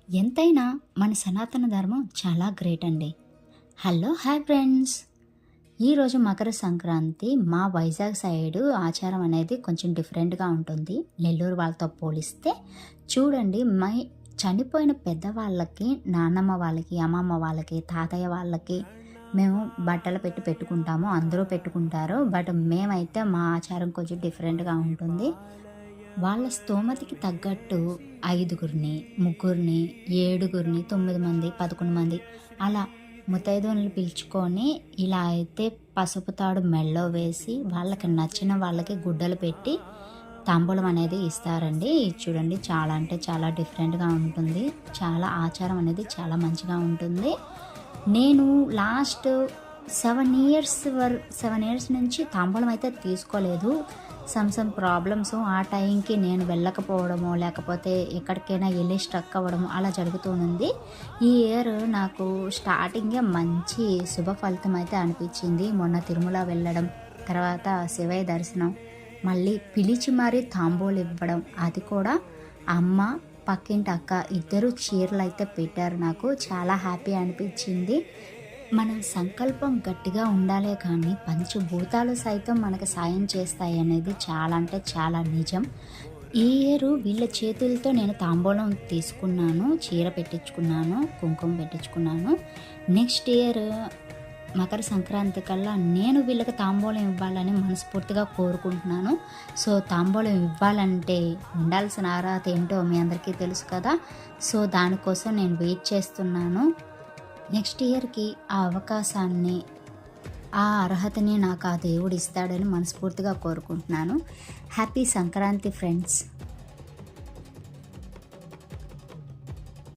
ఎంతైనా మన సనాతన ధర్మం చాలా గ్రేట్ అండి. Hello hi friends. ఈరోజు మకర సంక్రాంతి మా వైజాగ్ సైడు ఆచారం అనేది కొంచెం డిఫరెంట్గా ఉంటుంది నెల్లూరు వాళ్ళతో పోలిస్తే. చూడండి, చనిపోయిన పెద్దవాళ్ళకి, నాన్నమ్మ వాళ్ళకి, అమ్మమ్మ వాళ్ళకి, తాతయ్య వాళ్ళకి మేము బట్టలు పెట్టుకుంటాము. అందరూ పెట్టుకుంటారు, బట్ మేమైతే మా ఆచారం కొంచెం డిఫరెంట్గా ఉంటుంది. వాళ్ళ స్తోమతికి తగ్గట్టు 5గురిని, 3గురిని, 7గురిని, 9 మంది, 11 మంది అలా ముత్తైదువులను పిలుచుకొని ఇలా అయితే పసుపు తాడు మెడలో వేసి వాళ్ళకి నచ్చిన వాళ్ళకి గుడ్డలు పెట్టి తాంబూలం అనేది ఇస్తారండి. చూడండి, చాలా అంటే చాలా డిఫరెంట్గా ఉంటుంది. చాలా ఆచారం అనేది చాలా మంచిగా ఉంటుంది. నేను లాస్ట్ 7 ఇయర్స్ నుంచి తాంబూలం అయితే తీసుకోలేదు. సమ్ ప్రాబ్లమ్స్ ఆ టైంకి నేను వెళ్ళకపోవడమో లేకపోతే ఎక్కడికైనా వెళ్ళి స్ట్రక్ అవ్వడము అలా జరుగుతూ ఉంది. ఈ ఇయర్ నాకు స్టార్టింగే మంచి శుభ ఫలితం అయితే అనిపించింది. మొన్న తిరుమల వెళ్ళడం, తర్వాత శివయ్య దర్శనం, మళ్ళీ పిలిచి మరీ తాంబూలు ఇవ్వడం, అది కూడా అమ్మ పక్కింటి అక్క ఇద్దరు చీరలు అయితే పెట్టారు. నాకు చాలా హ్యాపీ అనిపించింది. మన సంకల్పం గట్టిగా ఉండాలే కానీ పంచభూతాలు సైతం మనకు సాయం చేస్తాయి అనేది చాలా అంటే చాలా నిజం. ఈ ఇయర్ వీళ్ళ చేతులతో నేను తాంబూలం తీసుకున్నాను, చీర పెట్టించుకున్నాను, కుంకుమ పెట్టించుకున్నాను. నెక్స్ట్ ఇయర్ మకర సంక్రాంతి కల్లా నేను వీళ్ళకి తాంబూలం ఇవ్వాలని మనస్ఫూర్తిగా కోరుకుంటున్నాను. సో తాంబూలం ఇవ్వాలంటే ఉండాల్సిన అర్హత ఏంటో మీ అందరికీ తెలుసు కదా. సో దానికోసం నేను వెయిట్ చేస్తున్నాను. నెక్స్ట్ ఇయర్కి ఆ అవకాశాన్ని, ఆ అర్హతని నాకు ఆ దేవుడు ఇస్తాడని మనస్ఫూర్తిగా కోరుకుంటున్నాను. Happy Sankranti friends.